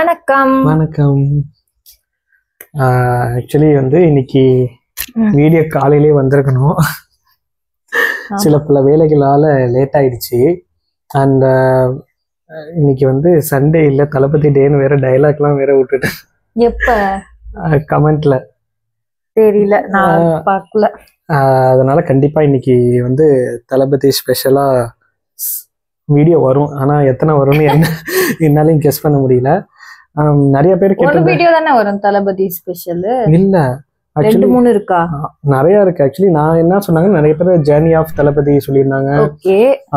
வணக்கம். வணக்கம். ஆக்சுவலி இன்னைக்கு வீடியோ காலையிலே வந்திருக்கணும். சில பல வேலைகளால் லேட் ஆயிடுச்சு. அண்ட் இன்னைக்கு சண்டே இல்லை, தளபதி டேன்னு வேற டைலாக்லாம் வேற விட்டுட்டேன். எப்ப கமெண்ட்ல தெரியல, நான் பார்க்கல. அதனால கண்டிப்பா இன்னைக்கு தளபதி ஸ்பெஷலா வீடியோ வரும். ஆனா எத்தனை வரும்னு என்னாலையும் கெஸ் பண்ண முடியல. நிறைய பேர் ஒரு வீடியோ தானே வரும் தளபதி ஸ்பெஷல். இல்ல, ரெண்டு மூணு இருக்கா? நிறைய இருக்கு. ஆக்சுவலி நான் என்ன சொன்னாங்க, நிறைய பேர் ஜேர்னி ஆஃப் தளபதி சொல்லியிருந்தாங்க.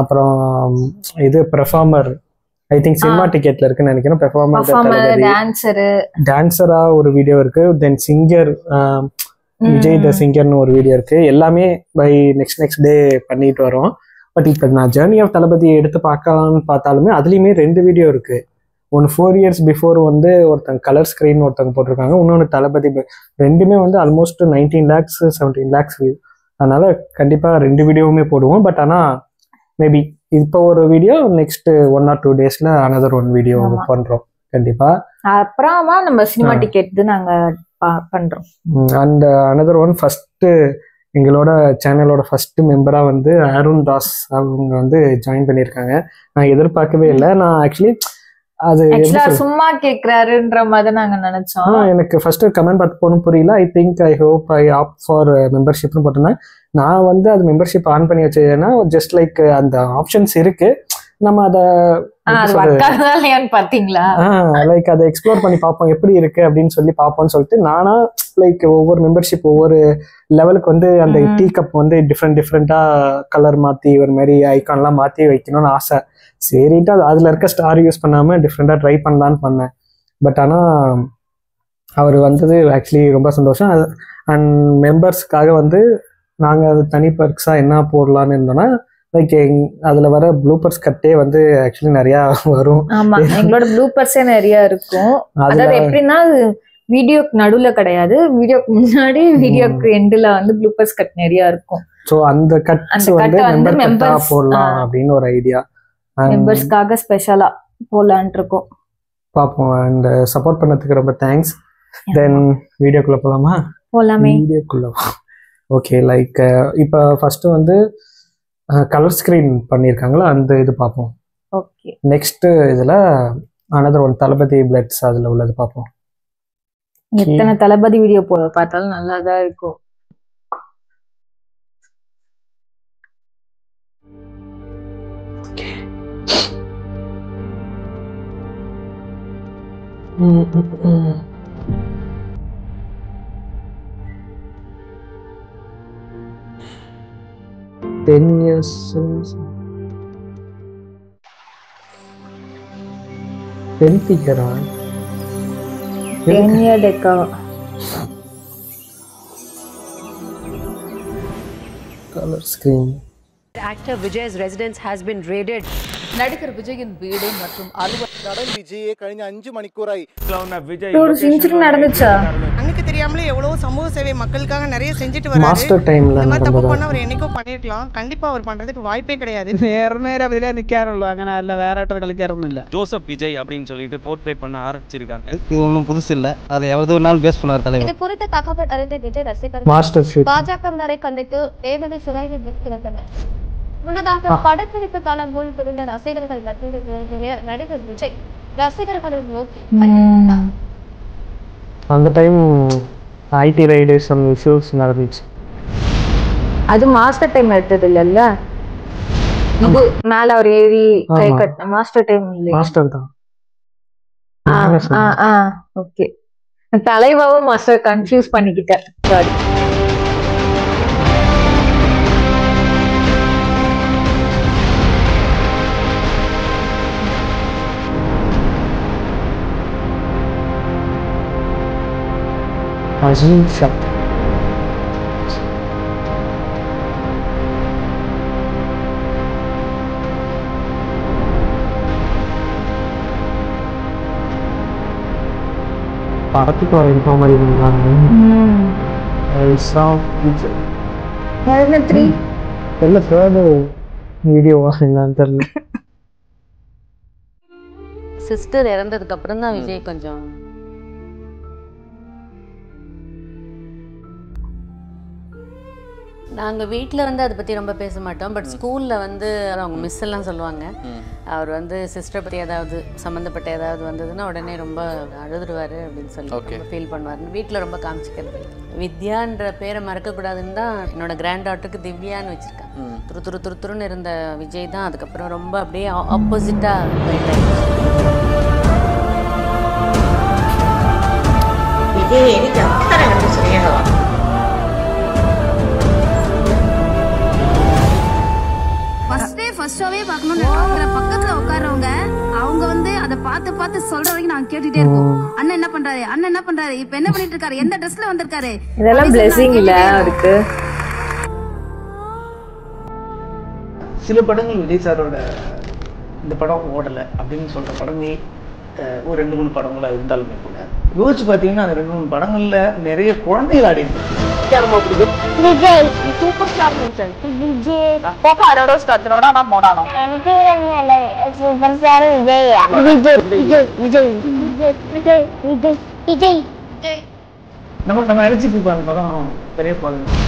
அப்புறம் இது பெர்ஃபார்மர், ஐ திங்க் சினிமா டிக்கெட்ல இருக்குன்னு நினைக்கிறேன். பெர்ஃபார்மர் டான்சரா ஒரு வீடியோ இருக்கு. தென் சிங்கர் விஜய் த சிங்கர்னு ஒரு வீடியோ இருக்கு. எல்லாமே பை நெக்ஸ்ட் டே பண்ணிட்டு வரோம். பட் இப்போ நான் ஜேர்னி ஆஃப் தளபதி எடுத்து பார்க்கலாம்னு பார்த்தாலுமே அதுலேயுமே 2 வீடியோ இருக்கு. ஒன்று 4 years பிஃபோர் ஒருத்தங்க கலர் ஸ்க்ரீன் ஒருத்தங்க போட்டிருக்காங்க. இன்னொன்று தளபதி. ரெண்டுமே ஆல்மோஸ்ட் 19 lakhs 17 lakhs வியூ. அதனால கண்டிப்பாக 2 வீடியோவுமே போடுவோம். பட் ஆனால் மேபி இப்போ ஒரு வீடியோ, நெக்ஸ்ட் 1 or 2 daysல அனதர் 1 வீடியோ பண்றோம் கண்டிப்பா. அப்புறமா நம்ம சினிமா டிக்கெட் நாங்க பண்றோம். அண்ட் அனதர் 1 ஃபர்ஸ்ட் எங்களோட சேனலோட ஃபர்ஸ்ட் மெம்பரா அருண் தாஸ் அவங்க ஜாயின் பண்ணியிருக்காங்க. நான் எதிர்பார்க்கவே இல்லை. நான் ஆக்சுவலி அது சும்மா கேக்குறாருன்ற மாதிரி நாங்க நினைச்சோம். எனக்கு ஃபர்ஸ்ட் கமெண்ட் பார்த்து போகணும் புரியல. I think I hope I opt for மெம்பர்ஷிப்னு போட்டிருந்தேன். நான் அது மெம்பர்ஷிப் ஆன் பண்ணி வச்சேன்னா ஜஸ்ட் லைக் அந்த ஆப்ஷன்ஸ் இருக்கு, நம்ம அதை பாத்தீங்களா லைக் அதை எக்ஸ்ப்ளோர் பண்ணி பார்ப்போம் எப்படி இருக்கு அப்படின்னு சொல்லி பார்ப்போம்னு சொல்லிட்டு நானா லைக் ஒவ்வொரு மெம்பர்ஷிப் ஒவ்வொரு லெவலுக்கு அந்த டீ கப் டிஃப்ரெண்டா கலர் மாத்தி ஒரு மாதிரி ஐகான்லாம் மாத்தி வைக்கணும்னு ஆசை. சரிட்டு அதுல இருக்க ஸ்டார் யூஸ் பண்ணாம டிஃப்ரெண்டா ட்ரை பண்ணலான்னு பண்ணேன். பட் ஆனா அவர் வந்தது ஆக்சுவலி ரொம்ப சந்தோஷம். அண்ட் மெம்பர்ஸ்க்காக நாங்க அது தனி பர்க்ஸா என்ன போடலான்னு இருந்தோம்னா லைக் அதுல வர ப்ளூபர்ஸ் கட்டே ஆக்சுவலி நிறைய வரும். ஆமா, எங்களோட ப்ளூபர்ஸே நிறைய இருக்கும். அதாவது எப்படின்னா வீடியோக்கு நடுவுல கிடையாது, வீடியோக்கு முன்னாடி வீடியோக்கு எண்ட்ல ப்ளூபர்ஸ் கட் நிறைய இருக்கும். சோ அந்த கட்ஸ் மெம்பர்ஸ் போடலாம் அப்படின்னு ஒரு ஐடியா. மெம்பர்ஸ்க்காக ஸ்பெஷலா போடலான்னு இருக்கோம். பாப்போம். அண்ட் சப்போர்ட் பண்ணதுக்கு ரொம்ப தேங்க்ஸ். தென் வீடியோக்குள்ள போலாமா? போலாமே. வீடியோக்குள்ள ஓகே. லைக் இப்போ ஃபர்ஸ்ட் கலர் ஸ்கிரீன் பண்ணியிருக்காங்களா, அந்த இது பார்ப்போம். ஓகே. நெக்ஸ்ட் இதுல அனதர் 1 தளபதி பிளட்ஸ் அதுல உள்ளது பார்ப்போம். எத்தனை தளபதி வீடியோ பார்த்தாலும் நல்லா தான் இருக்கும். Ten years. 10th year. 10 year decade. Color screen. Actor Vijay's residence has been raided. நடிகர் விஜயின் வீடு மற்றும் நடன் விஜயே கழிஞ்ச 5 மணிக்கூராய் ஒரு செஞ்சுரி நடந்துச்சா? அன்னைக்கு தெரியாமலே எவ்வளவு சமூக சேவை மக்களுக்காக நிறைய செஞ்சுட்டு வராரு. மாஸ்டர் டைம்ல இந்த மாதிரி தப்பு பண்ண அவர் என்னைக்கோ பண்ணிருக்கலாம். கண்டிப்பா அவர் பண்றதுக்கு வாய்ப்பே கிடையாது. நேரம் அதிலே நிக்காரல்ல, அங்க இல்ல வேற ஆட்டர் கழிக்காரணும் இல்ல. ஜோசப் விஜய் அப்படின்னு சொல்லிட்டு போர்ட்ரேட் பண்ண ஆரம்பிச்சிருக்காங்க. இது ஒன்றும் புதுசு இல்ல, அதை எவ்வளவு நாள் பேஸ் பண்ணார் தலைவர். இது குறித்த தகவல் அறிந்த விஜய் ரசிகர்கள் மாஸ்டர் ஷீட் பாஜகவினரை கண்டித்து தேவதை சுகாதார நிறுத்தினர். முன்னதாக படப்பிடிப்பு காலம் போல் பிரிந்த ரசிகர்கள் நடிகர் விஜய் ரசிகர்களை நோக்கி அந்த time IT raiders some issues நடந்துச்சு. அது மாஸ்டர் டைம் எடுத்தது இல்லல்ல, இது மேல ஒரு ஏறி கை கட்ட மாஸ்டர் டைம் இல்ல. மாஸ்டர் தான். ஓகே. தலைவாவும் மாஸ்டர் கன்ஃபியூஸ் பண்ணிக்கிட்டேன். சாரி. Azim Shah. பார்த்துட்டு வர இன்ஃபார்மரி பண்ணாங்க. வீடியோவா என்னன்னு தெரியல. சிஸ்டர் இறந்ததுக்கு அப்புறம் தான் விஜய் கொஞ்சம் நாங்கள் வீட்டில் வந்து அதை பற்றி ரொம்ப பேச மாட்டோம். பட் ஸ்கூலில் வந்து அவங்க மிஸ் எல்லாம் சொல்லுவாங்க, அவர் வந்து சிஸ்டரை பற்றி ஏதாவது சம்மந்தப்பட்ட ஏதாவது வந்ததுன்னா உடனே ரொம்ப அழுதுருவார் அப்படின்னு சொல்லி ரொம்ப ஃபீல் பண்ணுவார். வீட்டில் ரொம்ப காமிச்சிக்கிறது. வித்யான்ற பேரை மறக்கக்கூடாதுன்னு தான் என்னோட கிராண்ட் டாட்டருக்கு திவ்யான்னு வச்சுருக்கேன். துருத்துருன்னு இருந்த விஜய் தான் அதுக்கப்புறம் ரொம்ப அப்படியே ஆப்போசிட்டாக போயிட்டாங்க. விஜய் எனக்கு அத்தனை வந்து சொல்லிடலாம். ஃபர்ஸ்ட் ஷோவே பார்க்கணும்னு பக்கத்துல உட்கார்றவங்க அவங்க வந்து அதை பார்த்து சொல்ற வரைக்கும் நாங்க கேட்டுட்டே இருக்கோம். அண்ணன் என்ன பண்றாரு, அண்ணன் என்ன பண்றாரு, இப்ப என்ன பண்ணிட்டு இருக்காரு, எந்த ட்ரெஸ்ல வந்திருக்காரு, இதெல்லாம் பிளெஸிங் இல்ல அவருக்கு. சில படங்கள் விஜய் சாரோட இந்த படம் ஓடல அப்படின்னு சொல்ற படமே ஒரு 2-3 படங்களா இருந்தாலுமே கூட யோசிச்சு பாத்தீங்கன்னா அந்த 2-3 படங்கள்ல நிறைய குழந்தைகள் ஆடி விஜய் சூப்பர் ஸ்டார் விஜய் போகாரோட ஸ்டார்டரோட நான் போடானோ சூப்பர் ஸ்டார் விஜய் விஜய் விஜய் விஜய் விஜய் விஜய் நம்ம நினைச்சிட்டு இருப்போம் அந்த படம் பெரிய போகுது.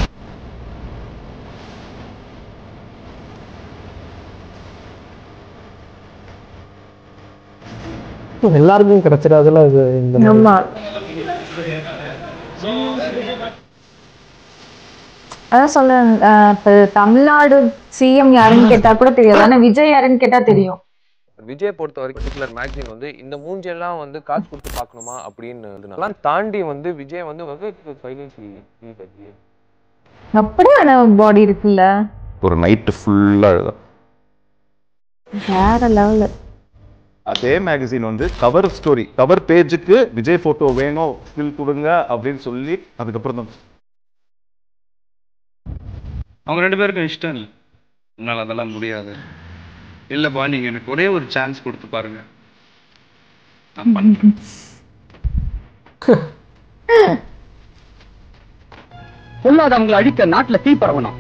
எல்லாருக்கும் கிடைச்சிடாதுல அது. ஆமா, அதான் சொல்றேன். இப்ப தமிழ்நாடு சிஎம் யாருன்னு கேட்டா கூட தெரியாது, ஆனா விஜய் யாருன்னு கேட்டா தெரியும். விஜய் பொறுத்த வரைக்கும் பர்டிகுலர் மேக்ஸின் வந்து இந்த மூஞ்செல்லாம் வந்து காசு கொடுத்து பார்க்கணுமா அப்படின்னு தாண்டி வந்து விஜய் வந்து அப்படியே பாடி இருக்குல்ல, ஒரு நைட்டு ஃபுல்லா எழுதும் வேற லெவல். அதே மேகசின் வந்து கவர் ஸ்டோரி கவர் பேஜுக்கு விஜய் போட்டோ வேணும் ஸ்டில் கொடுங்க அப்படின்னு சொல்லி அதுக்கப்புறம் தான் அவங்க 2 பேருக்கும் இஷ்டம் இல்லை, என்னால் அதெல்லாம் முடியாது. இல்லைப்பா நீங்கள் எனக்கு ஒரே ஒரு சான்ஸ் கொடுத்து பாருங்க, நான் பண்ணுறேன். பொல்லாதவங்களை அழிக்க நாட்டுல தீ பரவணும்.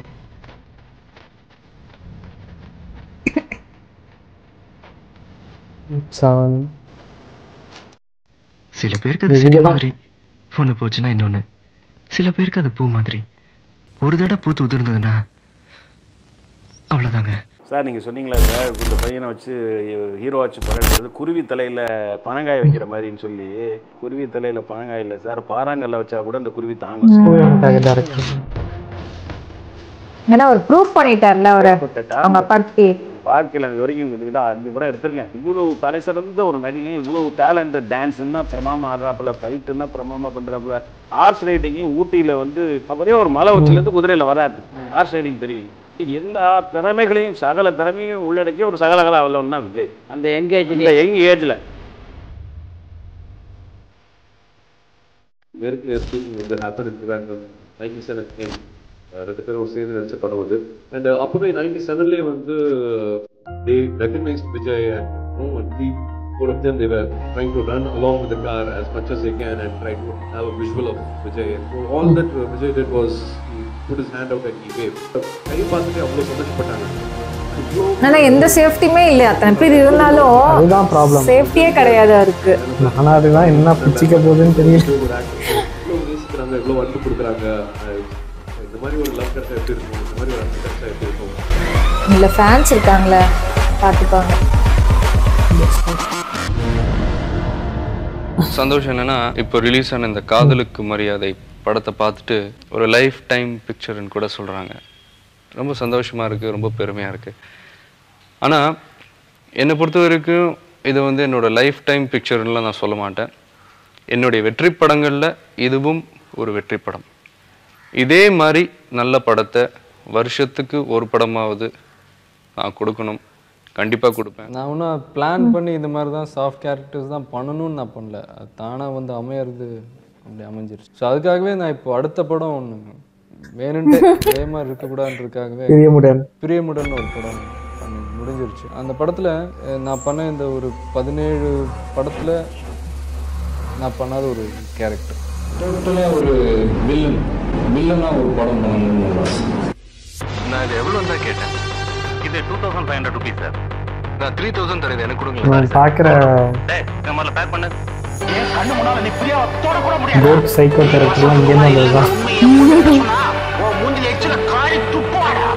சில பேருக்கு அது செடி மாதிரி ஒண்ணு போச்சுன்னா இன்னொன்னு, சில பேருக்கு அது பூ மாதிரி ஒரு தடவை பூத்து உதிர்ந்ததுன்னா அவ்வளவுதாங்க. சார் நீங்கள் சொன்னீங்களா சார் இந்த பையனை வச்சு ஹீரோ வச்சு படம் குருவி தலையில் பனங்காய் வைக்கிற மாதிரின்னு சொல்லி. குருவி தலையில் பனங்காய் இல்லை சார், பாறாங்கல்ல வச்சா கூட அந்த குருவி தாங்க. ஏன்னா ஒரு ப்ரூஃப் பண்ணிட்டார்ல அவரை அவங்க பத்தி வாழ்க்கையில் அது வரைக்கும் அந்த படம் எடுத்திருக்கேன். இவ்வளவு தலை சிறந்த ஒரு நடிகை, இவ்வளவு டேலண்டட் டான்ஸ்ன்னா பிரமாமா ஆடுறாப்புல, ஃபைட்டுன்னா பிரமாமா பண்ணுறாப்புல. ஹார்ஸ் ரைடிங்கும் ஊட்டியில் வந்து அப்படியே ஒரு மலை உச்சிலேருந்து குதிரையில் வராது. ஹார்ஸ் ரைடிங் தெரியும். எல்லா திறமைகளையும் சகல திறமையும் உள்ளடக்கி ஒரு சகலகலா அவ்வளோன்னா விஜய் அந்த யங் ஏஜில் ரெண்டு பேரும் சேர்ந்து நினைச்ச படம் அது. அண்ட் அப்பவே 97 வந்து they recognized Vijay and he both of them they were trying to run along with the car as much as they can and try to have a visual of Vijay. So all that Vijay did was he put his hand out and he waved. கை பார்த்துட்டு அவ்வளோ சந்தோஷப்பட்டாங்க. ஆனா எந்த சேஃப்டியுமே இல்லை, அத்தனை பேர் இருந்தாலும் அதுதான் ப்ராப்ளம், சேஃப்டியே கிடையாது அவருக்கு. ஆனா அதுதான் என்ன பிடிச்சிக்க போகுதுன்னு தெரியல. எவ்வளோ நேசிக்கிறாங்க, எவ்வளோ அன்பு கொடுக்குறாங்க. இந்த மாதிரி ஒரு லவ் கிடைச்சா எப்படி இருக்கும், இந்த மாதிரி ஒரு அன்பு கிடைச்சா எப்படி இருக்கும். இல்ல ஃபேன்ஸ் இருக்காங்களே பார்த்துப்பாங்க. சந்தோஷம் என்னன்னா இப்போ ரிலீஸ் ஆன இந்த காதலுக்கு மரியாதை படத்தை பார்த்துட்டு ஒரு லைஃப் டைம் பிக்சர்னு கூட சொல்கிறாங்க. ரொம்ப சந்தோஷமாக இருக்குது, ரொம்ப பெருமையாக இருக்குது. ஆனால் என்னை பொறுத்த வரைக்கும் இது வந்து என்னோடய லைஃப் டைம் பிக்சர்லாம் நான் சொல்ல மாட்டேன். என்னுடைய வெற்றி படங்களில் இதுவும் ஒரு வெற்றி படம். இதே மாதிரி நல்ல படத்தை வருஷத்துக்கு ஒரு படமாவது நான் கொடுக்கணும், கண்டிப்பாக கொடுப்பேன். நான் ஒன்றும் பிளான் பண்ணி இந்த மாதிரி தான் சாஃப்ட் கேரக்டர்ஸ் தான் பண்ணணும்னு நான் பண்ணல, அது தானாக வந்து அமையிறது அப்படி அமைஞ்சிருச்சு. ஸோ அதுக்காகவே நான் இப்போ அடுத்த படம் ஒன்று வேணுன்ட்டு அதே மாதிரி இருக்கக்கூடாதுன்றதுக்காகவே பிரியமுடன் ஒரு படம் பண்ணி முடிஞ்சிருச்சு. அந்த படத்தில் நான் பண்ண இந்த ஒரு 17 படத்தில் நான் பண்ணாத ஒரு கேரக்டர். டோட்டலாக ஒரு வில்லனாக ஒரு படம் பண்ணணும்னு நான் இது எவ்வளோ தான் கேட்டேன். இது 2500 rupees சார். நான் 3000 தரேன் எனக்கு கொடுங்க. நான் பார்க்குற நம்மள பேக் பண்ணு. ஏன் கண்ணு முன்னால நீ புரியா தொட கூட முடியாது. கோட் சைக்கோ தெரப்பிலாம் இங்கே தான் வருதா? ஓ மூஞ்சில எச்சல காரி துப்பாடா.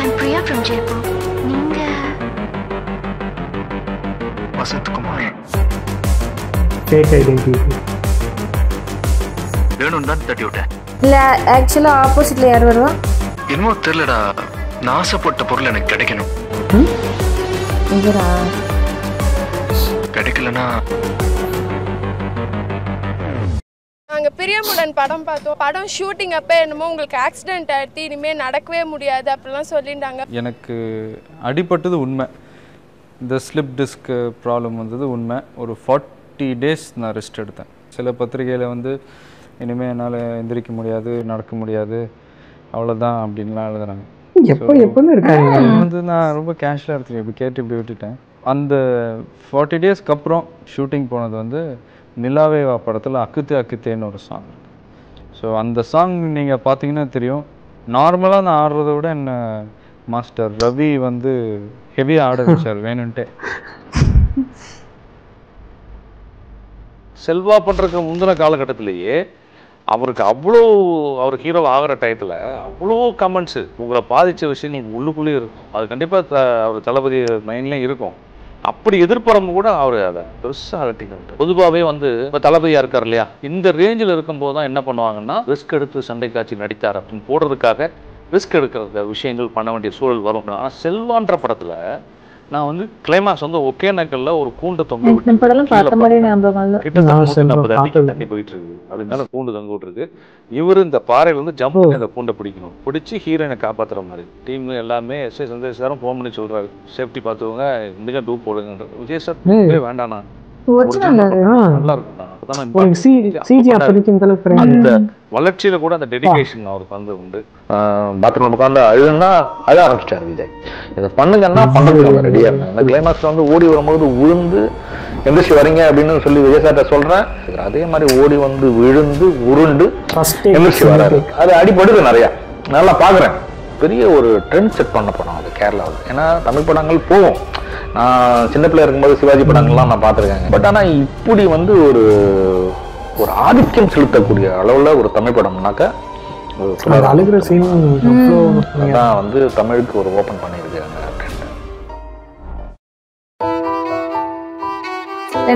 I'm Priya from Jaipur. நீங்க வசந்த் குமார். ஃபேக் ஐடென்டிட்டி வேணும் தான் தட்டி விட்டேன். இல்ல ஆக்சுவலா ஆப்போசிட்ல யார் வருவா? என்னமோ தெரியலடா, நான் ஆசைப்பட்ட பொருள் எனக்கு கிடைக்கணும். இவரா? கிடைக்கலனா நாங்கள் பிரியமுடன் படம் பார்த்தோம். படம் ஷூட்டிங் அப்போ என்னமோ உங்களுக்கு ஆக்சிடென்ட் ஆகிடுத்து, இனிமேல் நடக்கவே முடியாது அப்படிலாம் சொல்லிட்டாங்க. எனக்கு அடிபட்டது உண்மை, இந்த ஸ்லிப் டிஸ்க் ப்ராப்ளம் வந்தது உண்மை. ஒரு 40 days நான் ரெஸ்ட் எடுத்தேன். சில பத்திரிகையில் வந்து இனிமேல் என்னால் எந்திரிக்க முடியாது, நடக்க முடியாது, அவ்வளோதான் அப்படின்லாம் எழுதுறாங்க. எப்போன்னு இருக்காங்க வந்து நான் ரொம்ப கேஷுவலாக எடுத்துட்டேன், இப்படி கேட்டு இப்படி விட்டுட்டேன். அந்த 40 daysக்கு அப்புறம் ஷூட்டிங் போனது வந்து நிலாவே வா படத்தில் அக்குத்தே அக்குத்தேன்னு ஒரு சாங். ஸோ அந்த சாங் நீங்கள் பார்த்தீங்கன்னா தெரியும், நார்மலாக நான் ஆடுறத விட என்ன மாஸ்டர் ரவி வந்து ஹெவியாக ஆட வச்சார் வேணுன்ட்டே. செல்வா பண்ணுறதுக்கு முந்தின காலகட்டத்திலேயே அவருக்கு அவ்வளோ அவர் ஹீரோ ஆகிற டயத்தில் அவ்வளோ கமெண்ட்ஸு உங்களை பாதித்த விஷயம் நீங்கள் உள்ளுக்குள்ளேயே இருக்கும். அது கண்டிப்பாக அவர் தளபதி மைண்ட்லேயும் இருக்கும். அப்படி எதிர்ப்புறம் கூட அவர் அதை பெருசாக அலட்டிக்கிட்டு பொதுவாகவே வந்து இப்போ தளபதியாக இருக்கார் இல்லையா, இந்த ரேஞ்சில் இருக்கும்போது தான் என்ன பண்ணுவாங்கன்னா ரிஸ்க் எடுத்து சண்டை காட்சி நடித்தார் அப்படின்னு போடுறதுக்காக ரிஸ்க் எடுக்கிற விஷயங்கள் பண்ண வேண்டிய சூழல் வரும். ஆனால் செல்வான்ற படத்தில் நான் வந்து கிளைமாக்ஸ் வந்து ஒகேனக்கல்ல ஒரு கூண்டு தொங்க தண்ணி போயிட்டு இருக்கு, அதனால கூண்டு தொங்க விட்டுருக்கு. இவரு இந்த பாறையில வந்து ஜம்ப் பண்ணி அந்த கூண்டை பிடிக்கணும், பிடிச்சி ஹீரோயினை காப்பாத்துற மாதிரி டீம் எல்லாமே எஸ்ஐ சந்தேஷ் சாரும் ஃபோன் பண்ணி சொல்றாரு, சேஃப்டி பார்த்துக்கோங்க, இந்த டூ போடுங்க. விஜய் சார் வேண்டாண்ணா நல்லா இருக்கும், அந்த வளர்ச்சியில கூட அந்த டெடிகேஷன் அவருக்கு வந்து உண்டு. பாத்ரூம் உட்காந்து அழுதுன்னா அழ ஆரம்பிச்சிட்டாரு விஜய். இதை பண்ணுங்கன்னா பண்றதுக்கு ரெடியா இருக்காங்க. அந்த கிளைமாக்ஸ்ல வந்து ஓடி வரும்போது விழுந்து எந்திரிச்சு வரீங்க அப்படின்னு சொல்லி விஜய் சார்ட்ட சொல்றேன், அதே மாதிரி ஓடி வந்து விழுந்து உருண்டு எந்திரிச்சு வராரு. அது அடிபடுது நிறைய, நல்லா பாக்குறேன். பெரிய ஒரு ட்ரெண்ட் செட் பண்ண படம் அது கேரளாவில். ஏன்னா தமிழ் படங்கள் போகும், நான் சின்ன பிள்ளையா இருக்கும்போது சிவாஜி படங்கள்லாம் நான் பார்த்துருக்கேங்க. பட் ஆனால் இப்படி வந்து ஒரு ஆதிக்கம் செலுத்தக்கூடிய அளவுல ஒரு தமிழ் படம்னாக்கா அழுகிற சீன் தான் வந்து தமிழுக்கு ஒரு ஓபன் பண்ணியிருக்காங்க.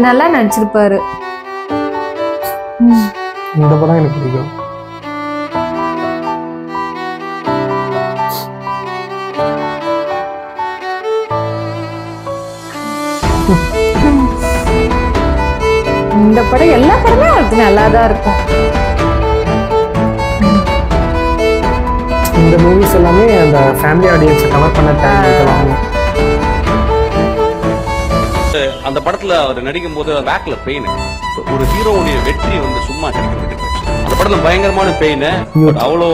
நல்லா நடிச்சிருப்பாரு. இந்த படம் எனக்கு பிடிக்கும். இந்த படம் எல்லா படமே அவருக்கு நல்லா தான் இருக்கும். இந்த மூவிஸ் எல்லாமே அந்த ஃபேமிலி ஆடியன்ஸை கவர் பண்ண டைம் எடுக்கலாம். அந்த படத்துல அவர் நடிக்கும் போது பேக்ல பெயின், ஒரு ஹீரோவுடைய வெற்றி வந்து சும்மா கிடைக்கிறது. அந்த படத்துல பயங்கரமான பெயின், அவ்வளோ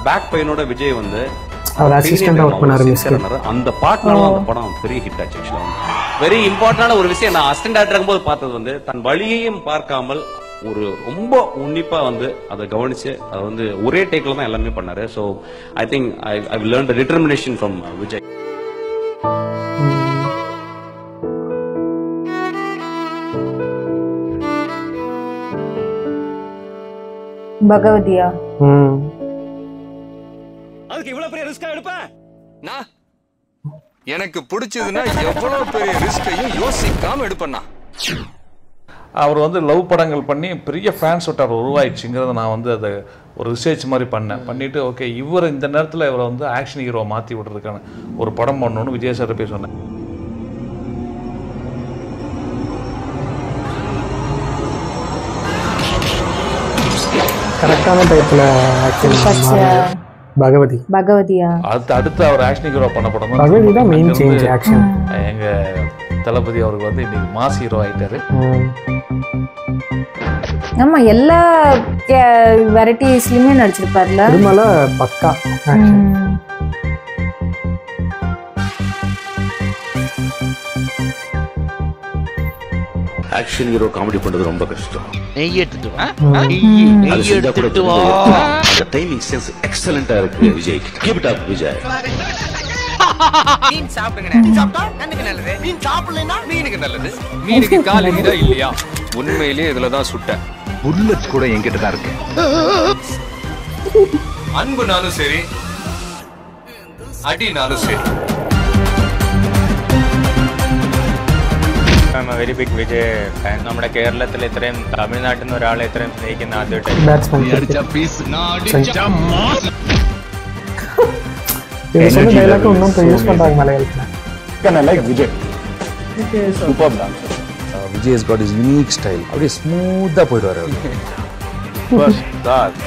பேக் பெயினோட விஜய் வந்து அவர் அசிஸ்டன்ட் ஒர்க் பண்ணாரு. அந்த பாட்டுனால அந்த படம் பெரிய ஹிட் ஆச்சு. ஆக்சுவலா வெரி இம்பார்ட்டன்டான ஒரு விஷயம் நான் அசிஸ்டன்ட் டைரக்டர் இருக்கும்போது பார்த்தது வந்து தன் வழியையும் பார்க்காமல் ஒரு ரொம்ப உன்னிப்பா வந்து அதை கவனிச்சு அதை வந்து ஒரே டேக்ல தான் எல்லாமே பண்ணாரு. So I think I learn the determination from Vijay. பகவதியா அதுக்கு இவ்வளவு பெரிய ரிஸ்கா எடுப்பேன் நான்? எனக்கு பிடிச்சதுன்னா எவ்வளவு பெரிய ரிஸ்கையும் யோசிக்காம எடுப்பேன்னா. அவர் வந்து லவ் படங்கள் பண்ணி பெரிய ஃபேன்ஸ் வட்டார் உருவாயிடுச்சுங்கிறத நான் வந்து அதை ஒரு ரிசர்ச் மாதிரி பண்ணிட்டு ஓகே இவர் இந்த நேரத்தில் இவரை வந்து ஆக்ஷன் ஹீரோவை மாற்றி விடுறதுக்கான ஒரு படம் பண்ணணும்னு விஜய் சார் போய் சொன்னேன். கரெக்டான டைப்ல பகவதியா அடுத்து அவர் ஆக்ஷன் ஹீரோ பண்ண படம் பகவதி தான் மெயின் சேஞ்ச் ஆக்ஷன். எங்க தளபதி அவருக்கு வந்து இன்னைக்கு மாஸ் ஹீரோ ஆயிட்டாரு. ஆமா எல்லா வெரைட்டிஸ்லயுமே நடிச்சிருப்பார்ல. திருமல பக்கா ஆக்ஷன். ஆக்ஷன் ஹீரோ காமெடி பண்றது ரொம்ப கஷ்டம். நெய் எடுத்துட்டு வா. நெய் எடுத்துட்டு வா. அந்த டைமிங் சென்ஸ் எக்ஸலென்ட்டா இருக்கு Vijay. Keep it up Vijay. மீன் சாப்பிடுங்க. சாப்பிட்டா கண்ணுக்கு நல்லது. மீன் சாப்பிடலைன்னா மீனுக்கு நல்லது. மீனுக்கு கால் இருக்குதா இல்லையா? உண்மையிலேயே இதுல தான் சுட்ட. புல்லட் கூட என்கிட்ட தான் இருக்கு. அன்புனாலும் சரி, അടിനാലും ശരി. I'm a very big Vijay fan. നമ്മുടെ കേരളത്തിൽ ഇത്രയും തമിഴ്നാട്ടിൽ നിന്ന് ഒരാളെ ഇത്രയും സ്നേഹിക്കുന്ന ആദ്യമായിട്ടാണ്. Vijay has got his unique style. அப்படியே ஸ்மூத்தா போயிட்டு வராரு.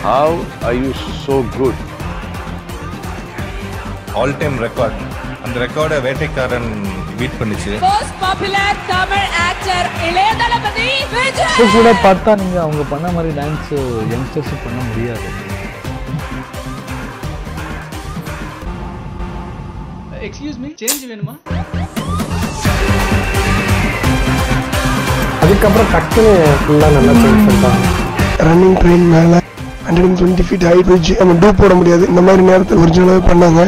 How are you so good? All time record. அந்த ரெக்கார்டை வேட்டைக்காரன் பீட் பண்ணிச்சு. Most popular Tamil actor இளைய தளபதி விஜய். கூட பார்த்தா நீங்க அவங்க பண்ண மாதிரி டான்ஸ் யங்ஸ்டர்ஸ் பண்ண முடியாது. எக்ஸ்கியூஸ் மீ, சேஞ்ச் வேணுமா? அதுக்கப்புறம் டக்குன்னு ஃபுல்லா நல்லா சேஞ்ச் பண்ணிட்டாங்க. ரன்னிங் ட்ரெயின் மேல 120 feet ஹைட் வச்சு நம்ம டூப் போட முடியாது. இந்த மாதிரி நேரத்தில் ஒரிஜினலாவே பண்ணாங்க.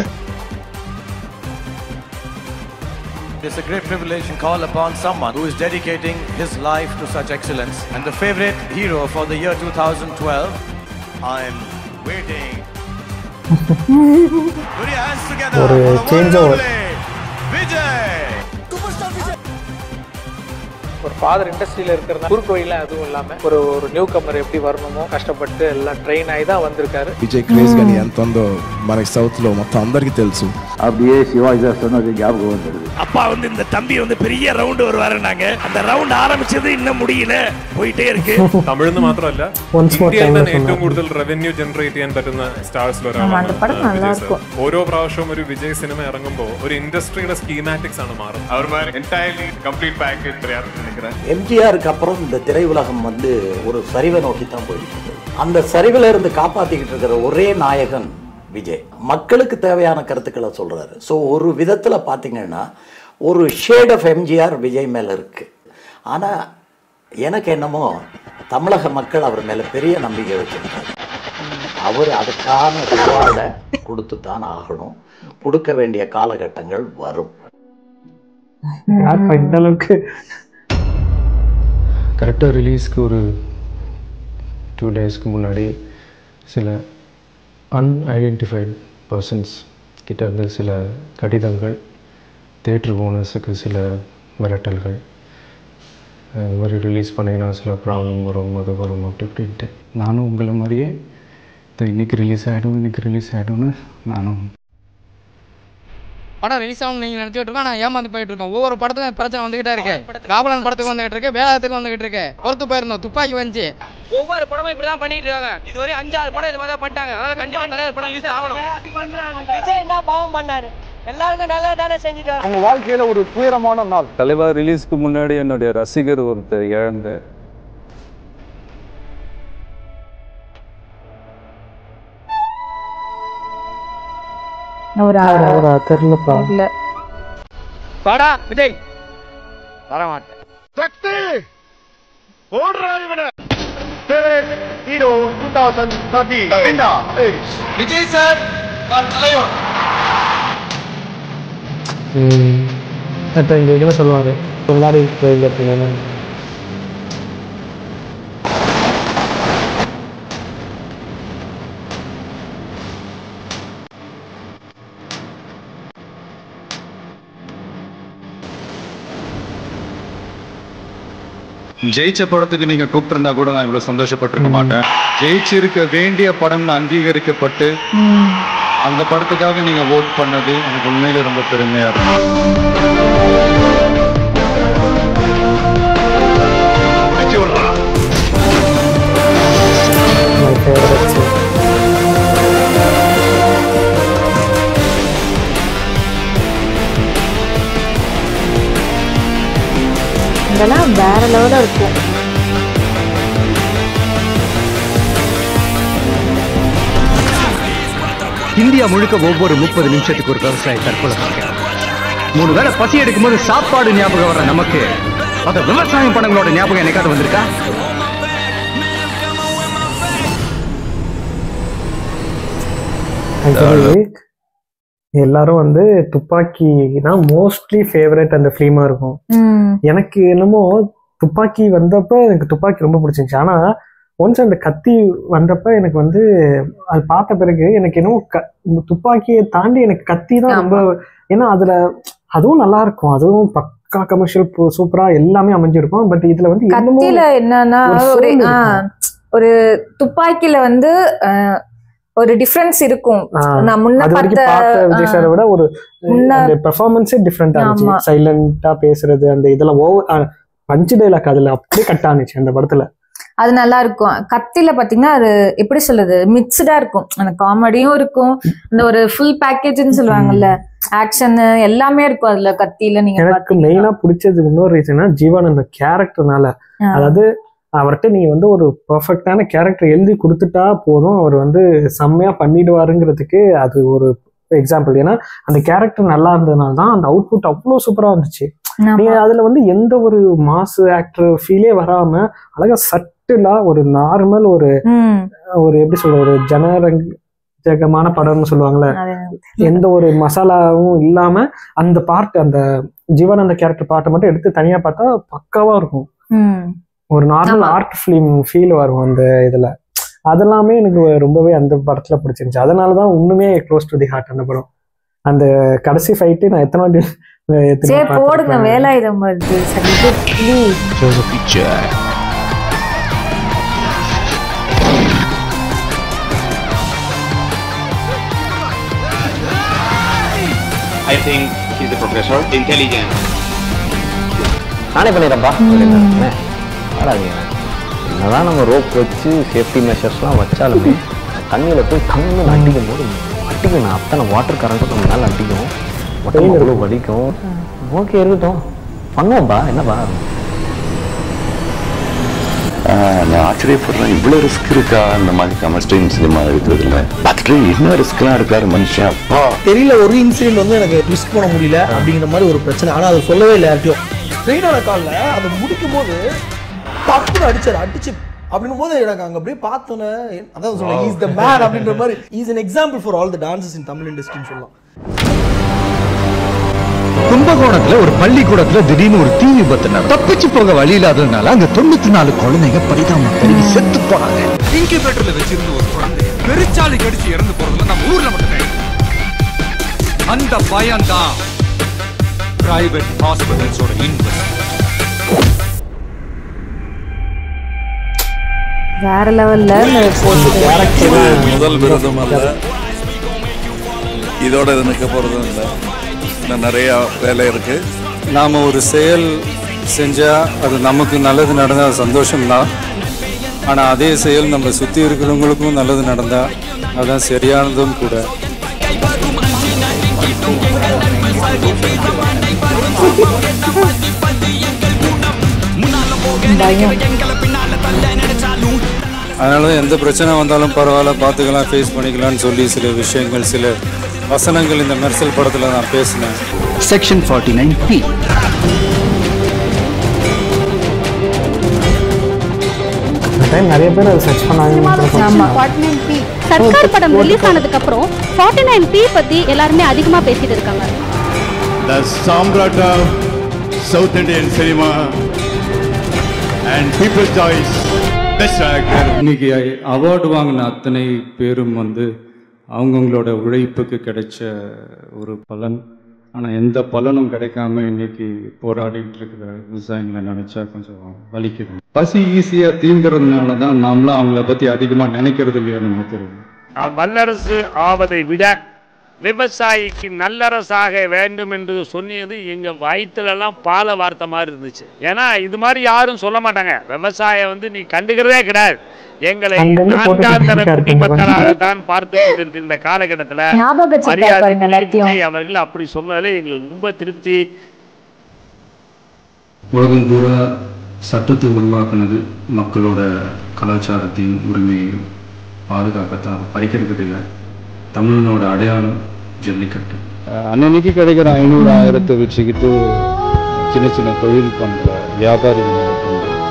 It's a great privilege to call upon someone who is dedicating his life to such excellence, and the favorite hero for the year 2012. I'm waiting. Put your hands together for the one and only Vijay. Superstar Vijay. ஒரு father இண்டஸ்ட்ரியில் இருக்கிறதா குறுக்கு வழியில் அதுவும் இல்லாமல் ஒரு new Qamar எப்படி வரணுமோ கஷ்டப்பட்டு எல்லாம் ட்ரெயின் ఆగి தான் వந்திருக்காరు. విజయ్ క్రేజ్ కానీ ఎంత ఉందో మనకి సౌత్లో మొత్తం అందరికీ తెలుసు. அப்படியே சிவாஜி சார் சொன்னது ஞாபகம் வந்துடுது. அப்பா வந்து இந்த தம்பி வந்து பெரிய ரவுண்ட் வருவாருன்னாங்க. அந்த ரவுண்ட் ஆரம்பிச்சது இன்னும் முடியல, போயிட்டே இருக்கு. തമിഴ്ന്ന് മാത്രമല്ല ഇന്ത്യയിൽ തന്നെ ഏറ്റവും കൂടുതൽ റവന്യൂ ജനറേറ്റ് ചെയ്യാൻ പറ്റുന്ന സ്റ്റാർസിൽ ഒരാളാണ് വിജയ് സർ. ഓരോ പ്രാവശ്യവും ഒരു വിജയ് സിനിമ ഇറങ്ങുമ്പോൾ ഒരു ഇൻഡസ്ട്രിയുടെ സ്കീമാറ്റിക്സ് ആണ് മാറും. അവർ എൻറ്റയർലി കംപ്ലീറ്റ് പാക്കേജ് നിனைக்கிறேன். எம்ஜிஆருக்கு அப்புறம் இந்த திரையுலகம் வந்து ஒரு சரிவை நோக்கி தான் போயிட்டு அந்த சரிவில் இருந்து காப்பாத்திக்கிட்டு இருக்கிற ஒரே நாயகன் விஜய். மக்களுக்கு தேவையான கருத்துக்களை சொல்றாரு. ஸோ ஒரு விதத்தில் பார்த்தீங்கன்னா ஒரு ஷேட் ஆஃப் எம்ஜிஆர் விஜய் மேலே இருக்கு. ஆனால் எனக்கு என்னமோ தமிழக மக்கள் அவர் மேலே பெரிய நம்பிக்கை வச்சிருக்காரு. அவர் அதுக்கான ரிவார்டை கொடுத்து தான் ஆகணும். கொடுக்க வேண்டிய காலகட்டங்கள் வரும். இந்த அளவுக்கு கரெக்டாக ரிலீஸ்க்கு ஒரு 2 daysக்கு முன்னாடி சில அன்ஐடென்டிஃபைட் பர்சன்ஸ் கிட்ட இருந்து சில கடிதங்கள், தேட்டர் ஓனர்ஸுக்கு சில மிரட்டல்கள், இந்த மாதிரி ரிலீஸ் பண்ணிங்கன்னா சில ப்ராப்ளம் வரும், அது வரும் அப்படி இப்படின்ட்டு. நானும் உங்களை மாதிரியே இன்றைக்கி ரிலீஸ் ஆகிடும்னு நானும் படம் ரிலீஸ் ஆகும் நீங்கள் நினச்சிட்டு இருக்கோம். நான் ஏமாந்து போயிட்டு இருக்கோம். ஒவ்வொரு படத்துக்கும் பிரச்சனை வந்துகிட்டே இருக்கு. காவலன் படத்துக்கு வந்துகிட்டு இருக்கு, வேளாத்துக்கு வந்துகிட்டு இருக்கு, பொறுத்து போயிருந்தோம், துப்பாக்கி வந்துச்சு. ஒவ்வொரு படமும் இப்படி தான் பண்ணிட்டு இருக்காங்க. இதுவரை 5-6 படம் இது மாதிரி தான் பண்ணிட்டாங்க. அதனால கண்டிப்பாக நிறைய படம் ரிலீஸ் ஆகணும். விஜய் என்ன பாவம் பண்ணாரு? எல்லாருக்கும் நல்லா தானே செஞ்சுட்டாரு. உங்க வாழ்க்கையில ஒரு துயரமான நாள். தலைவர் ரிலீஸ்க்கு முன்னாடி என்னுடைய ரசிகர் ஒருத்தர் இழந்த தெரியல. வாடா விஜய். வர மாட்டேன். சக்தி ஓடுறா இவனை. ஹீரோ 2013 விஜய் சார் தலைவர். இங்கே என்ன சொல்லுவாரு ஒரு மாதிரி கேட்பீங்க. ஜெயிச்ச படத்துக்கு நீங்க கூப்பிட்டிருந்தா கூட நான் இவ்வளவு சந்தோஷப்பட்டிருக்க மாட்டேன். ஜெயிச்சிருக்க வேண்டிய படம்னு அங்கீகரிக்கப்பட்டு அந்த படத்துக்காக நீங்க ஓட் பண்ணது எனக்கு உண்மையில ரொம்ப பெருமையா இருக்கும். இதெல்லாம் வேற லெவலில் இருக்கும். இந்தியா முழுக்க ஒவ்வொரு 30 நிமிஷத்துக்கு ஒரு விவசாயி தற்கொலை பண்றாங்க. 3 வேளை பசி எடுக்கும்போது சாப்பாடு ஞாபகம் வர நமக்கு அத விவசாயம் படங்களோட ஞாபகம் என்னைக்காவது வந்திருக்கா? எல்லாரும் வந்து துப்பாக்கி தான் மோஸ்ட்லி ஃபேவரட் அந்த ஃபிலிமா இருக்கும். எனக்கு என்னமோ துப்பாக்கி வந்தப்ப எனக்கு துப்பாக்கி ரொம்ப பிடிச்சிருந்துச்சு. ஆனா ஒன்ஸ் அந்த கத்தி வந்தப்ப எனக்கு வந்து அது பார்த்த பிறகு எனக்கு என்னமோ துப்பாக்கியை தாண்டி எனக்கு கத்தி தான் ரொம்ப, ஏன்னா அதுல அதுவும் நல்லா இருக்கும், அதுவும் பக்கா கமர்ஷியல் சூப்பரா எல்லாமே அமைஞ்சிருக்கும். பட் இதுல வந்து கத்தியில என்னன்னா ஒரு துப்பாக்கியில வந்து ஒரு டிஃபரன்ஸ் இருக்கும். நான் முன்ன பார்த்த விஜய் சாரை விட ஒரு பெர்ஃபார்மன்ஸே டிஃப்ரெண்டா இருந்துச்சு. சைலண்டா பேசுறது, அந்த இதெல்லாம் பஞ்ச் டைலாக் அதுல அப்படியே கட் ஆனிச்சு அந்த படத்துல. அது நல்லா இருக்கும். கத்தில பாத்தீங்கன்னா அது எப்படி சொல்றது, மிக்ஸ்டா இருக்கும். அந்த காமெடியும் இருக்கும், இந்த ஒரு ஃபுல் பேக்கேஜ்னு சொல்லுவாங்கல்ல, ஆக்ஷன் எல்லாமே இருக்கும் அதுல கத்தியில. நீங்க எனக்கு மெயினா பிடிச்சது இன்னொரு ரீசனா ஜீவானந்த கேரக்டர்னால. அதாவது அவர்கிட்ட நீங்க வந்து ஒரு பெர்ஃபெக்டான கேரக்டர் எழுதி கொடுத்துட்டா போதும், அவர் வந்து செம்மையா பண்ணிடுவாருங்கிறதுக்கு அது ஒரு எக்ஸாம்பிள். ஏன்னா அந்த கேரக்டர் நல்லா இருந்ததுனால தான் அந்த அவுட்புட் அவ்வளோ சூப்பரா இருந்துச்சு. நீங்க அதுல வந்து எந்த ஒரு மாஸ் ஆக்டர் ஃபீலே வராம அழகா சட்டிலா ஒரு நார்மல் ஒரு எப்படி சொல்ற ஒரு ஜனரஞ்சகமான படம்னு சொல்லுவாங்கல்ல, எந்த ஒரு மசாலாவும் இல்லாம அந்த பார்ட், அந்த ஜீவானந்த கேரக்டர் பார்ட்டை மட்டும் எடுத்து தனியா பார்த்தா பக்காவா இருக்கும். ஒரு நார்மல் ஆர்ட் ஃபிலிம் ஃபீல் வரும் அந்த இதுல. அதெல்லாமே எனக்கு ரொம்பவே அந்த படத்துல பிடிச்சிருந்துச்சு. அதனாலதான் இன்னுமே க்ளோஸ் டு தி ஹார்ட் அந்த படம். அந்த கடைசி ஃபைட்டு நான் எத்தனை போடுங்க வேலாயுதம் வருது. I think he's a professor, intelligent. நானே பண்ணிடுறேன்ப்பா. என்னதான் நம்ம ரோப் வச்சு சேஃப்டி மெஷர்ஸ்லாம் வச்சாலுமே தண்ணியில் போய் கண்ணு அடிக்கும் போது அடிக்கணும், அத்தனை வாட்டர் கரண்ட்டும் நம்ம மேலே அடிக்கும், மட்டும் எவ்வளோ வலிக்கும். ஓகே இருக்கட்டும், பண்ணுவோம்பா, என்னப்பா. நான் ஆச்சரியப்படுறேன், இவ்வளோ ரிஸ்க் இருக்கா இந்த மாதிரி கமர்ஷியல் சினிமா எடுக்கிறதுல. பார்த்துட்டு என்ன ரிஸ்க்லாம் எடுக்காரு மனுஷன். அப்பா தெரியல, ஒரு இன்சிடென்ட் வந்து எனக்கு ட்விஸ்ட் பண்ண முடியல அப்படிங்கிற மாதிரி ஒரு பிரச்சனை. ஆனால் அதை சொல்லவே இல்லை யார்ட்டையும். ட்ரெயினோட காலில் அதை முடிக்கும் போது டப்புன்னு அடிச்சு அப்படின்னும் போது எனக்கு அங்கே அப்படியே பார்த்தோன்னே அதான் சொல்லுவேன், இஸ் த மேன் அப்படின்ற மாதிரி. Is an example for all the dancers in Tamil இண்டஸ்ட்ரின்னு சொல்லலாம். கும்பகோணத்துல ஒரு பள்ளிக்கூடத்துல திடீர்னு ஒரு தீ விபத்து நடந்தது. தப்பிச்சு போக வழி இல்லாததுனால அங்க 94 குழந்தைங்க பரிதாபம் பெருகி செத்து போனாங்க. இன்குபேட்டர்ல வச்சிருந்த ஒரு குழந்தை பெருச்சாலி கடிச்சு இறந்து போறதுல நம்ம ஊர்ல மட்டுமே. அந்த பயம் தான் பிரைவேட் ஹாஸ்பிட்டல்ஸோட இன்வெஸ்ட். வேற லெவல்ல முதல் விருதும் அல்ல, இதோட இது நிற்க போறதும் இல்லை. இன்னும் நிறைய வேலை இருக்கு. நாம ஒரு செயல் செஞ்சா அது நமக்கு நல்லது நடந்தா சந்தோஷம்தான். ஆனா அதே செயல் நம்ம சுத்தி இருக்கிறவங்களுக்கும் நல்லது நடந்தா அதான் சரியானதும் கூட. அதனால எந்த பிரச்சனை வந்தாலும் பரவாயில்ல, பார்த்துக்கலாம், ஃபேஸ் பண்ணிக்கலாம்னு சொல்லி சில விஷயங்கள், சில வசனங்கள் இந்த மெர்சல் படத்தில் நான் பேசினேன். Section 49P. நிறைய பேர் அதை சர்ச் பண்ணாங்க. சர்க்கார் படம் ரிலீஸ் ஆனதுக்கு அப்புறம் 49P பத்தி எல்லாருமே அதிகமா பேசிட்டு இருக்காங்க. The Samrat of South Indian cinema and People's Choice Best Actor. இன்னைக்கு அவார்டு வாங்கின அத்தனை பேரும் அவங்கவுங்களோட உழைப்புக்கு கிடைச்ச ஒரு பலன். ஆனால் எந்த பலனும் கிடைக்காம இன்னைக்கு போராடிட்டு இருக்கிற விவசாயிகளை நினைச்சா கொஞ்சம் வலிக்குது. பசி ஈஸியாக தீங்கிறதுனால தான் நாமளும் அவங்கள பற்றி அதிகமாக நினைக்கிறது இல்லையா நம்ம தெரியும். வல்லரசு ஆவதை விட விவசாயிக்கு நல்லரசாக வேண்டும் என்று சொன்னது எங்கள் வயிற்றுலலாம் பாலை வார்த்தை மாதிரி இருந்துச்சு. ஏன்னா இது மாதிரி யாரும் சொல்ல மாட்டாங்க. விவசாயம் நீ கண்டுக்கிறதே கிடையாது. எங்களை நான்காம் தர குடிமக்களாகத்தான் பார்த்து இந்த காலகட்டத்தில் அவர்கள் அப்படி சொன்னதில் எங்களுக்கு ரொம்ப திருப்தி. உலகம் பூரா சட்டத்தை உருவாக்குனது மக்களோட கலாச்சாரத்தையும் உரிமையையும் பாதுகாக்கத்தான், படிக்கிறதுக்கு இல்லை. தமிழனோட அடையாளம் ஜல்லிக்கட்டு. அன்னைக்கு கிடைக்கிற 500,000 வச்சுக்கிட்டு சின்ன சின்ன தொழில் பண்ணுற வியாபாரிகள்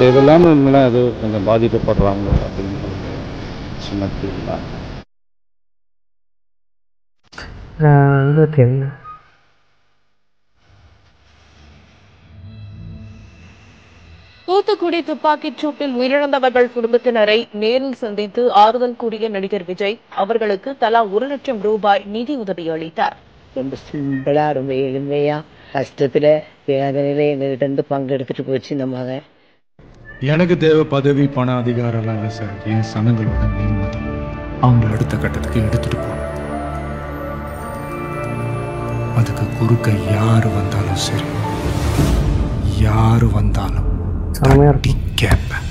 இதெல்லாம் இவங்களாம் ஏதோ கொஞ்சம் பாதிக்கப்படுறாங்க அப்படின்னு சின்ன ஃபீல் தான். தூத்துக்குடி துப்பாக்கிச் சூட்டில் உயிரிழந்தவர்கள் குடும்பத்தினரை நேரில் சந்தித்து ஆறுதல் கூறிய நடிகர் விஜய் அவர்களுக்கு தலா 1 லட்சம் ரூபாய் நிதி உதவி அளித்தார். ரொம்ப சிம்பிளா, ரொம்ப எளிமையா, கஷ்டத்துல வேதனையில எங்ககிட்ட பங்கெடுத்துட்டு போச்சு இந்த மகன். எனக்கு தேவை பதவி, பணம், அதிகாரம்லாம் இல்லை சார். என் சனங்களோட நிம்மதி அவங்கள அடுத்த கட்டத்துக்கு எடுத்துட்டு போகணும். அதுக்கு குறுக்க யாரு வந்தாலும் சரி, யாரு வந்தாலும் கேட்பேன்.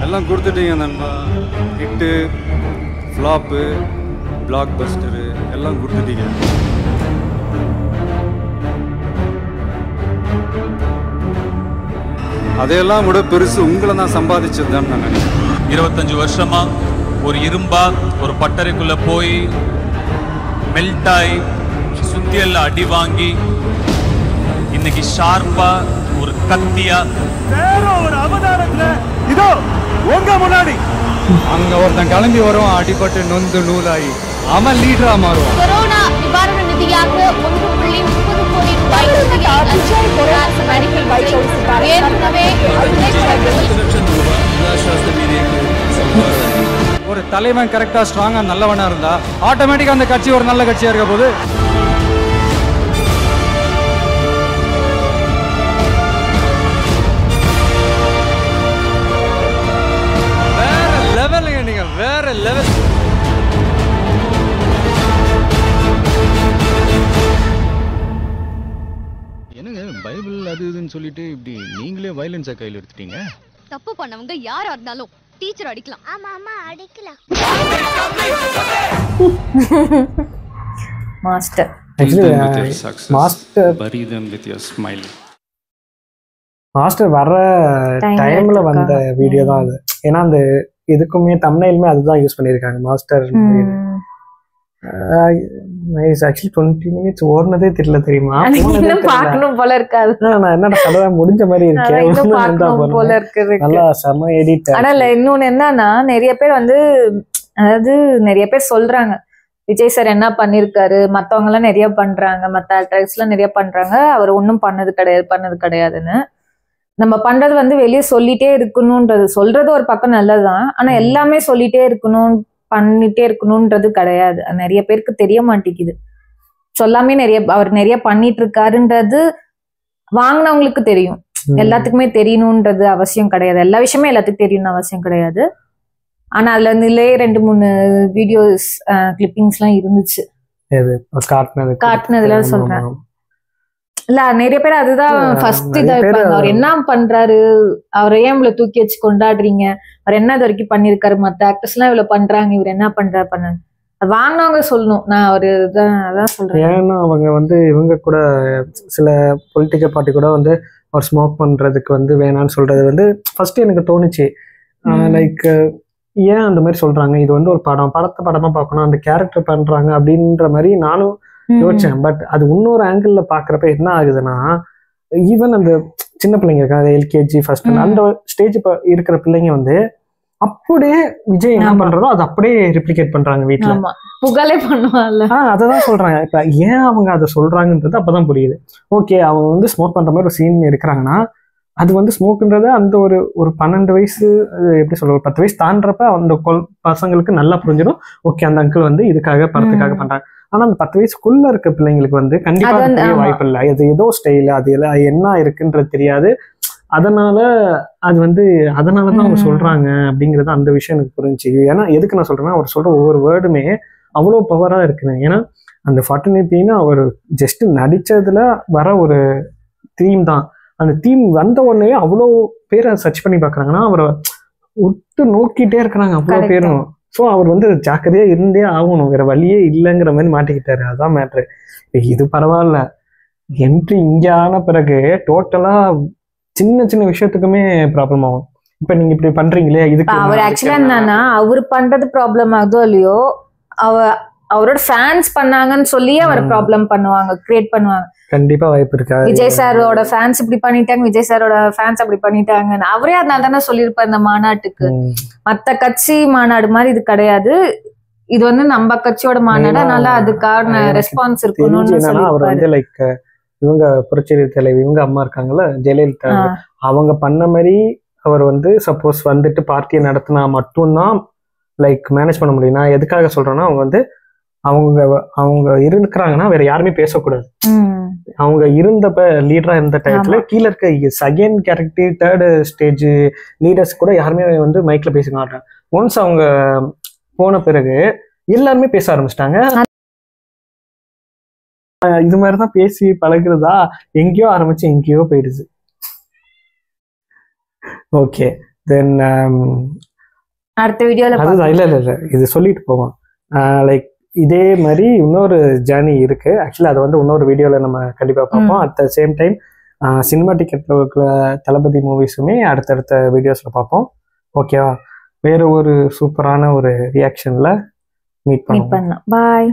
எல்லாம் கொடுத்துட்டீங்க நண்பா. ஹிட்டு, ஃப்ளாப்பு, பிளாக் பஸ்டரு எல்லாம் கொடுத்துட்டீங்க. அதையெல்லாம் கூட பெருசு உங்களை நான் சம்பாதிச்சதுதான் நான் நினைக்கிறேன். 25 வருஷமா ஒரு இரும்பா ஒரு பட்டறைக்குள்ள போய் மெல்ட் ஆகி சுத்தியல்ல அடி வாங்கி இன்னைக்கு ஷார்ப்பா ஒரு கத்தியா வேற ஒரு அவதாரத்துல இதோ உங்க முன்னாடி அங்க ஒருத்தன் கிளம்பி வரும், அடிபட்டு நொந்து நூலாகி அவன் லீடரா மாறுவான். கொரோனா நிவாரண நிதியாக 1.30 கோடி ரூபாய் ஒரு தலைவன் கரெக்டா ஸ்ட்ராங்கா நல்லவனா இருந்தா ஆட்டோமேட்டிக்கா அந்த கட்சி ஒரு நல்ல கட்சியா இருக்க போது. வேற லெவலுங்க, நீங்க வேற லெவல். என்னங்க பைபிள் அது இதுன்னு சொல்லிட்டு இப்படி நீங்களே வயலன்ஸை கையில் எடுத்துட்டீங்க? தப்பு பண்ணவங்க யாரா இருந்தாலும் டீச்சர் அடிக்கலாம். ஆமா ஆமா அடிக்கலாம். மாஸ்டர் மாஸ்டர் வர டைம்ல வந்த வீடியோ தான் அது. ஏன்னா அந்த இதுக்குமே தம்ப்நெயிலுமே அதுதான் யூஸ் பண்ணியிருக்காங்க மாஸ்டர். ஆக்சுவலி 20 minutes ஓடுனதே தெரியல தெரியுமா? பார்க்கணும் போல இருக்காது. நான் என்னடா கதை முடிஞ்ச மாதிரி இருக்கேன் போல இருக்கு. நல்லா செம எடிட். ஆனா இல்ல இன்னொன்னு என்னன்னா நிறைய பேர் வந்து அதாவது நிறைய பேர் சொல்றாங்க விஜய் சார் என்ன பண்ணிருக்காரு, மத்தவங்க எல்லாம் நிறைய பண்றாங்க, மத்த ஆக்டர்ஸ் எல்லாம் நிறைய பண்றாங்க, அவர் ஒன்னும் பண்ணது கிடையாதுன்னு. நம்ம பண்றது வந்து வெளியே சொல்லிட்டே இருக்கணும்ன்றது, சொல்றது ஒரு பக்கம் நல்லதுதான், ஆனா எல்லாமே சொல்லிட்டே இருக்கணும் பண்ணிட்டே இருக்கணும்ன்றது கிடையாது. நிறைய பேருக்கு தெரிய மாட்டேங்குது. சொல்லாமே அவர் நிறைய பண்ணிட்டு இருக்காருன்றது வாங்கினவங்களுக்கு தெரியும். எல்லாத்துக்குமே தெரியணும்ன்றது அவசியம் கிடையாது. எல்லா விஷயமே எல்லாத்துக்கும் தெரியணும்னு அவசியம் கிடையாது. ஆனா அதுல இருந்துலே 2-3 வீடியோஸ் கிளிப்பிங்ஸ் எல்லாம் இருந்துச்சு. காட்டுனதுல சொல்றேன் இல்ல, நிறைய பேர் அதுதான் ஃபர்ஸ்ட் இதா இருப்பாங்க. அவர் என்ன பண்றாரு, அவரை ஏன் இவ்வளவு தூக்கி வச்சு கொண்டாடுறீங்க, அவர் என்ன இது வரைக்கும் பண்ணிருக்காரு, மத்த ஆக்டர்ஸ் எல்லாம் இவ்வளவு பண்றாங்க, இவர் என்ன பண்றாரு வாங்கினவங்க சொல்லணும். நான் ஒரு அதான் சொல்றேன். ஏன்னா அவங்க வந்து இவங்க கூட சில பொலிட்டிக்கல் பார்ட்டி கூட வந்து அவர் ஸ்மோக் பண்றதுக்கு வந்து வேணான்னு சொல்றது வந்து ஃபர்ஸ்ட் எனக்கு தோணுச்சு. லைக் ஏன் அந்த மாதிரி சொல்றாங்க, இது வந்து ஒரு படமா பார்க்கணும், அந்த கேரக்டர் பண்றாங்க அப்படின்ற மாதிரி நானும் யோசிச்சேன். பட் அது இன்னொரு ஆங்கிள் பாக்குறப்ப என்ன ஆகுதுன்னா, ஈவன் அந்த சின்ன பிள்ளைங்க இருக்காங்க, எல்கேஜி ஃபர்ஸ்ட் அந்த ஸ்டேஜ் இருக்கிற பிள்ளைங்க வந்து அப்படியே விஜய் என்ன பண்றதோ அதை அப்படியே ரிப்ளிகேட் பண்றாங்க வீட்டுல. புகழே பண்ணுவாங்கல்ல. அததான் சொல்றாங்க. இப்ப ஏன் அவங்க அதை சொல்றாங்கன்றது அப்பதான் புரியுது. ஓகே, அவங்க வந்து ஸ்மோக் பண்ற மாதிரி ஒரு சீன் எடுக்கிறாங்கன்னா அது வந்து ஸ்மோக்குன்றது அந்த ஒரு 12 வயசு எப்படி சொல்ற 10 வயசு தாண்டறப்ப அந்த பசங்களுக்கு நல்லா புரிஞ்சிடும். ஓகே, அந்த அங்கிள் வந்து இதுக்காக படத்துக்காக பண்றாங்க. ஆனா அந்த 10 வயசுக்குள்ள இருக்க பிள்ளைங்களுக்கு வந்து கண்டிப்பா தெரிய வாய்ப்பு இல்லை. அது ஏதோ ஸ்டைல், அது என்ன இருக்குன்றது தெரியாது. அதனால அது வந்து அதனாலதான் அவங்க சொல்றாங்க அப்படிங்கறது அந்த விஷயம் எனக்கு புரிஞ்சு. ஏன்னா எதுக்கு நான் சொல்றேன்னா, அவர் சொல்ற ஒவ்வொரு வேர்டுமே அவ்வளவு பவரா இருக்குங்க. ஏன்னா அந்த 49 அவர் ஜஸ்ட் நடிச்சதுல வர ஒரு தீம் தான். அந்த தீம் வந்த உடனே அவ்வளோ பேரை சர்ச் பண்ணி பாக்குறாங்கன்னா அவரை விட்டு நோக்கிட்டே இருக்கிறாங்க அவ்வளோ பேரும். ஸோ அவர் வந்து ஜாக்கிரதையா இருந்தே ஆகணும், வேற வழியே இல்லைங்கிற மாதிரி மாட்டிக்கிட்டாரு. அதான் மேட்ரு. இது பரவாயில்ல, என்ட்ரி இங்க ஆன பிறகு டோட்டலா சின்ன சின்ன விஷயத்துக்குமே ப்ராப்ளம் ஆகும். இப்ப நீங்க இப்படி பண்றீங்களே, இதுக்கு அவர் ஆக்சுவலா என்னன்னா அவர் பண்றது ப்ராப்ளம் ஆகுதோ இல்லையோ, அவரோட ஃபேன்ஸ் பண்ணாங்கன்னு சொல்லியே அவர் ப்ராப்ளம் பண்ணுவாங்க, கிரியேட் பண்ணுவாங்க. கண்டிப்பா வாய்ப்பு இருக்கா? விஜய் சாரோட ஃபேன்ஸ் இப்படி பண்ணிட்டாங்க, விஜய் சாரோட ஃபேன்ஸ் அப்படி பண்ணிட்டாங்க. அவரே அதனால தானே சொல்லியிருப்பார் இந்த மாநாட்டுக்கு. மத்த கட்சி மாநாடு மாதிரி இது கிடையாது, இது வந்து நம்ம கட்சியோட மாநாடு, அதனால அதுக்கான ரெஸ்பான்ஸ் இருக்கணும்னு சொல்லி அவர் வந்து லைக் இவங்க புரட்சி தலைவி இவங்க அம்மா இருக்காங்கல்ல ஜெயலலிதா, அவங்க பண்ண மாதிரி அவர் வந்து சப்போஸ் வந்துட்டு பார்ட்டியை நடத்தினா மட்டும்தான் லைக் மேனேஜ் பண்ண முடியும். நான் எதுக்காக சொல்றேன்னா, அவங்க வந்து அவங்க இருக்கிறாங்கன்னா வேற யாருமே பேசக்கூடாது. அவங்க இருந்தப்ப லீடரா இருந்த டயத்துல கீழே இருக்க second character third stage leaders கூட யாருமே வந்து மைக்ல பேச மாட்டாங்க. ஒன்ஸ் அவங்க போன பிறகு எல்லாருமே பேச ஆரம்பிச்சிட்டாங்க. இது மாதிரிதான் பேசி பழகுறதா எங்கேயோ ஆரம்பிச்சு எங்கேயோ போயிடுது. ஓகே, தென் அடுத்த வீடியோல இல்ல இது சொல்லிட்டு போவோம். லைக் இதே மாதிரி இன்னொரு ஜேர்னி இருக்கு. ஆக்சுவலி அதை வந்து இன்னொரு வீடியோல நம்ம கண்டிப்பா பார்ப்போம். At the same time cinematic Thalapathy மூவிஸுமே அடுத்தடுத்த வீடியோஸ்ல பார்ப்போம். ஓகேவா? வேற ஒரு சூப்பரான ஒரு ரியாக்ஷன்ல மீட் பண்ணலாம். பாய்.